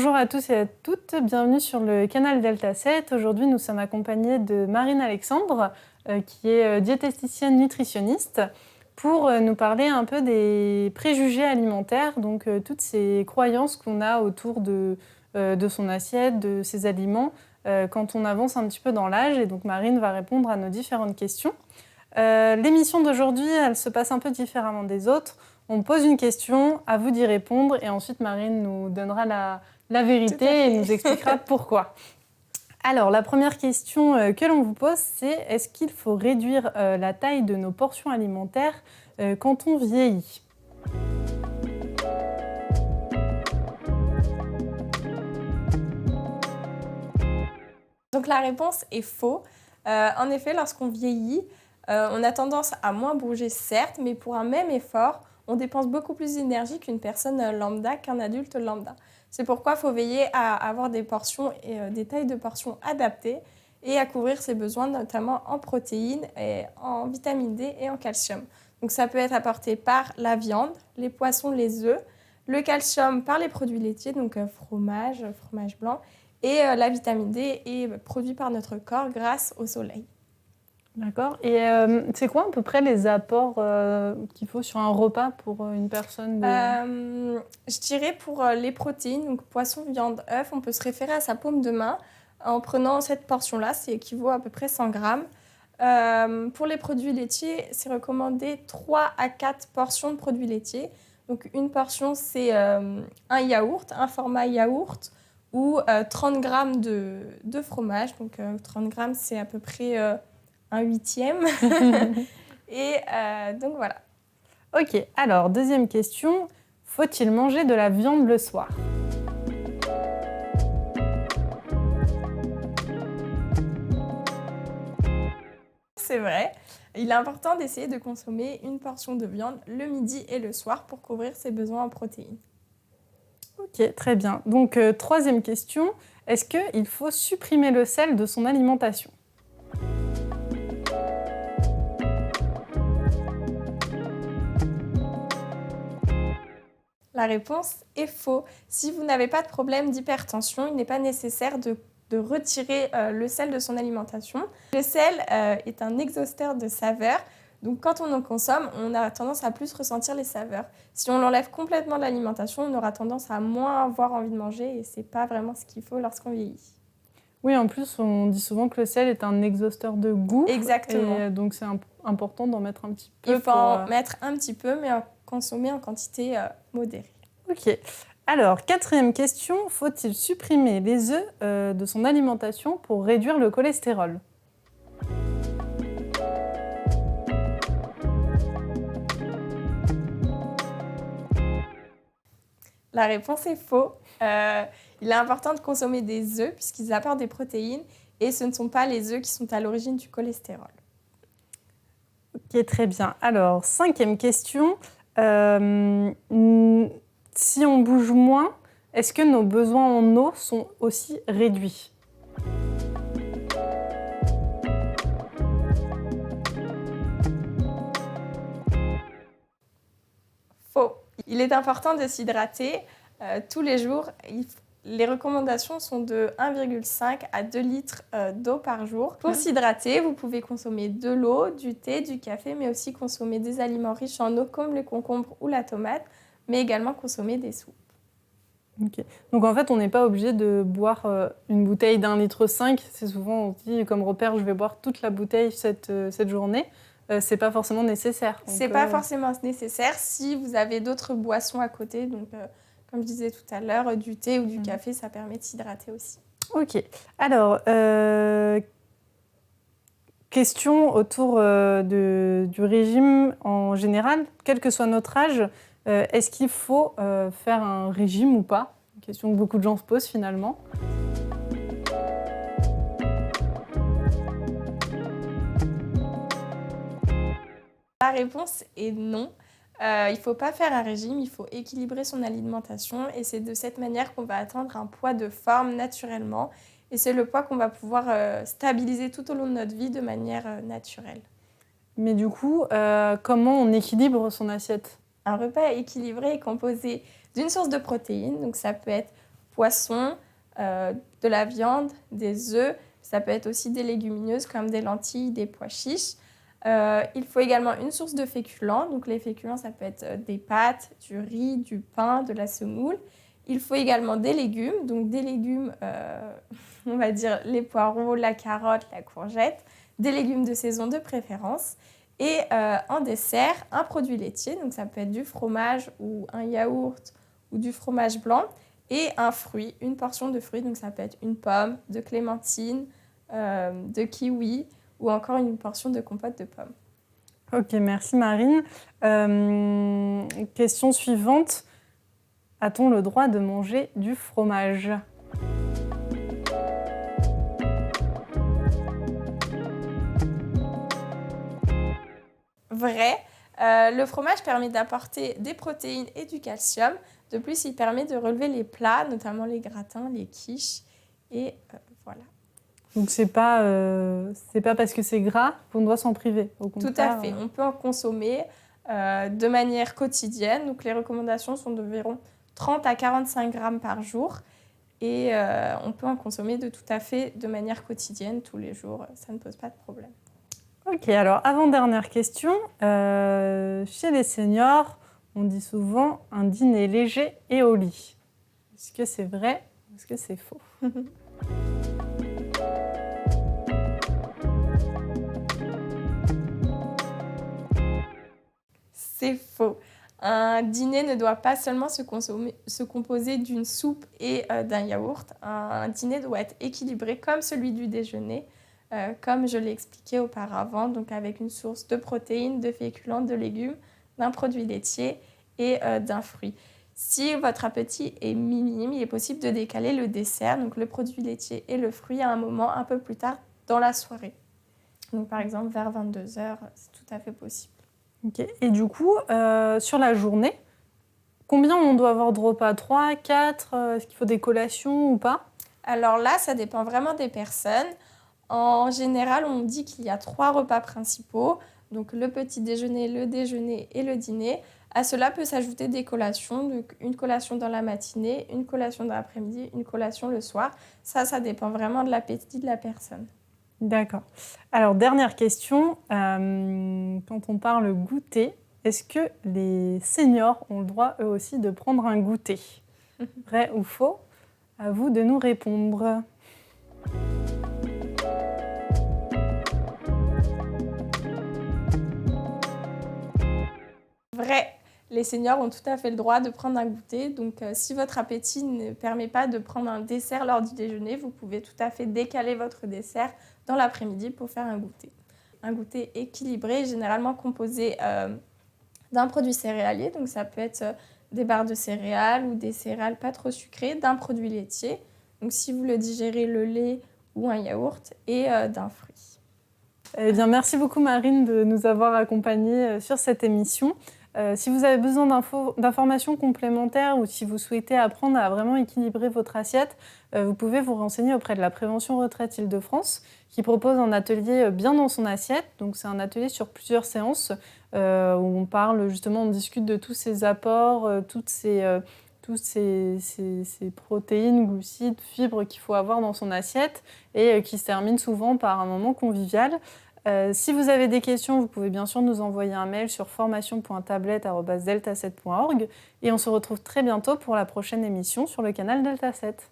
Bonjour à tous et à toutes, bienvenue sur le canal Delta 7. Aujourd'hui, nous sommes accompagnés de Marine Alexandre, qui est diététicienne nutritionniste, pour nous parler un peu des préjugés alimentaires, donc toutes ces croyances qu'on a autour de son assiette, de ses aliments, quand on avance un petit peu dans l'âge. Et donc Marine va répondre à nos différentes questions. L'émission d'aujourd'hui, elle se passe un peu différemment des autres. On pose une question, à vous d'y répondre, et ensuite Marine nous donnera la vérité et nous expliquera pourquoi. Alors, la première question que l'on vous pose, c'est est-ce qu'il faut réduire la taille de nos portions alimentaires quand on vieillit ? Donc la réponse est faux. En effet, lorsqu'on vieillit, on a tendance à moins bouger, certes, mais pour un même effort, on dépense beaucoup plus d'énergie qu'une personne lambda, qu'un adulte lambda. C'est pourquoi il faut veiller à avoir des portions et des tailles de portions adaptées et à couvrir ses besoins, notamment en protéines, et en vitamine D et en calcium. Donc ça peut être apporté par la viande, les poissons, les œufs, le calcium par les produits laitiers, donc fromage blanc, et la vitamine D est produite par notre corps grâce au soleil. D'accord. Et c'est quoi à peu près les apports qu'il faut sur un repas pour une personne Je dirais pour les protéines, donc poisson, viande, œuf, on peut se référer à sa paume de main en prenant cette portion-là, c'est équivaut à peu près 100 grammes. Pour les produits laitiers, c'est recommandé 3 à 4 portions de produits laitiers. Donc une portion, c'est un yaourt, un format yaourt, ou 30 grammes de fromage. Donc 30 grammes, c'est à peu près un huitième. Et donc voilà. Ok, alors deuxième question, faut-il manger de la viande le soir ? C'est vrai. Il est important d'essayer de consommer une portion de viande le midi et le soir pour couvrir ses besoins en protéines. Ok, très bien. Donc, troisième question, est-ce qu'il faut supprimer le sel de son alimentation ? La réponse est faux. Si vous n'avez pas de problème d'hypertension, il n'est pas nécessaire de retirer le sel de son alimentation. Le sel est un exhausteur de saveurs. Donc quand on en consomme, on a tendance à plus ressentir les saveurs. Si on l'enlève complètement de l'alimentation, on aura tendance à moins avoir envie de manger et ce n'est pas vraiment ce qu'il faut lorsqu'on vieillit. Oui, en plus, on dit souvent que le sel est un exhausteur de goût. Exactement. Et donc, c'est important d'en mettre un petit peu. Il faut en mettre un petit peu, mais en consommer en quantité modérée. Ok. Alors, quatrième question, faut-il supprimer les œufs de son alimentation pour réduire le cholestérol ? La réponse est faux. Il est important de consommer des œufs puisqu'ils apportent des protéines et ce ne sont pas les œufs qui sont à l'origine du cholestérol. Ok, très bien. Alors, cinquième question. Si on bouge moins, est-ce que nos besoins en eau sont aussi réduits ? Faux. Il est important de s'hydrater tous les jours. Les recommandations sont de 1,5 à 2 litres d'eau par jour. Pour s'hydrater, vous pouvez consommer de l'eau, du thé, du café, mais aussi consommer des aliments riches en eau comme le concombre ou la tomate, mais également consommer des soupes. Okay. Donc en fait, on n'est pas obligé de boire une bouteille d'1,5 litre. C'est souvent, on se dit, comme repère, je vais boire toute la bouteille cette journée. C'est pas forcément nécessaire. C'est pas forcément nécessaire si vous avez d'autres boissons à côté. Donc, comme je disais tout à l'heure, du thé ou du café, ça permet de s'hydrater aussi. Ok. Alors, question autour du régime en général. Quel que soit notre âge, est-ce qu'il faut faire un régime ou pas ? Une question que beaucoup de gens se posent finalement. La réponse est non. Il ne faut pas faire un régime, il faut équilibrer son alimentation et c'est de cette manière qu'on va atteindre un poids de forme naturellement. Et c'est le poids qu'on va pouvoir stabiliser tout au long de notre vie de manière naturelle. Mais du coup, comment on équilibre son assiette ? Un repas équilibré est composé d'une source de protéines, donc ça peut être poisson, de la viande, des œufs. Ça peut être aussi des légumineuses comme des lentilles, des pois chiches. Il faut également une source de féculents. Donc les féculents, ça peut être des pâtes, du riz, du pain, de la semoule. Il faut également des légumes. Donc des légumes, on va dire les poireaux, la carotte, la courgette. Des légumes de saison de préférence. Et en dessert, un produit laitier. Donc ça peut être du fromage ou un yaourt ou du fromage blanc. Et un fruit, une portion de fruits. Donc ça peut être une pomme, de clémentine, de kiwi ou encore une portion de compote de pommes. Ok, merci Marine. Question suivante. A-t-on le droit de manger du fromage ? Vrai. Le fromage permet d'apporter des protéines et du calcium. De plus, il permet de relever les plats, notamment les gratins, les quiches. Et voilà. Donc, c'est pas parce que c'est gras qu'on doit s'en priver, au contraire. Tout à fait. On peut en consommer de manière quotidienne. Donc, les recommandations sont d'environ 30 à 45 grammes par jour. Et on peut en consommer tout à fait de manière quotidienne, tous les jours. Ça ne pose pas de problème. Ok, alors avant-dernière question. Chez les seniors, on dit souvent un dîner léger et au lit. Est-ce que c'est vrai ou est-ce que c'est faux ? C'est faux. Un dîner ne doit pas seulement se composer d'une soupe et d'un yaourt. Un dîner doit être équilibré comme celui du déjeuner, comme je l'ai expliqué auparavant, donc avec une source de protéines, de féculents, de légumes, d'un produit laitier et d'un fruit. Si votre appétit est minime, il est possible de décaler le dessert, donc le produit laitier et le fruit, à un moment un peu plus tard dans la soirée. Donc par exemple vers 22h, c'est tout à fait possible. Okay. Et du coup, sur la journée, combien on doit avoir de repas ? 3, 4 ? Est-ce qu'il faut des collations ou pas ? Alors là, ça dépend vraiment des personnes. En général, on dit qu'il y a 3 repas principaux, donc le petit déjeuner, le déjeuner et le dîner. À cela peut s'ajouter des collations, donc une collation dans la matinée, une collation dans l'après-midi, une collation le soir. Ça dépend vraiment de l'appétit de la personne. D'accord. Alors, dernière question. Quand on parle goûter, est-ce que les seniors ont le droit, eux aussi, de prendre un goûter ? Vrai ou faux ? À vous de nous répondre. Vrai. Les seniors ont tout à fait le droit de prendre un goûter. Donc, si votre appétit ne permet pas de prendre un dessert lors du déjeuner, vous pouvez tout à fait décaler votre dessert dans l'après-midi pour faire un goûter. Un goûter équilibré, généralement composé d'un produit céréalier. Donc, ça peut être des barres de céréales ou des céréales pas trop sucrées, d'un produit laitier. Donc, si vous le digérez, le lait ou un yaourt et d'un fruit. Eh bien, merci beaucoup Marine de nous avoir accompagnés sur cette émission. Si vous avez besoin d'informations complémentaires ou si vous souhaitez apprendre à vraiment équilibrer votre assiette, vous pouvez vous renseigner auprès de la Prévention Retraite Île-de-France qui propose un atelier bien dans son assiette. Donc, c'est un atelier sur plusieurs séances où on parle justement, on discute de tous ces apports, toutes ces protéines, glucides, fibres qu'il faut avoir dans son assiette et qui se termine souvent par un moment convivial. Si vous avez des questions, vous pouvez bien sûr nous envoyer un mail sur formation.tablette@delta7.org et on se retrouve très bientôt pour la prochaine émission sur le canal Delta 7.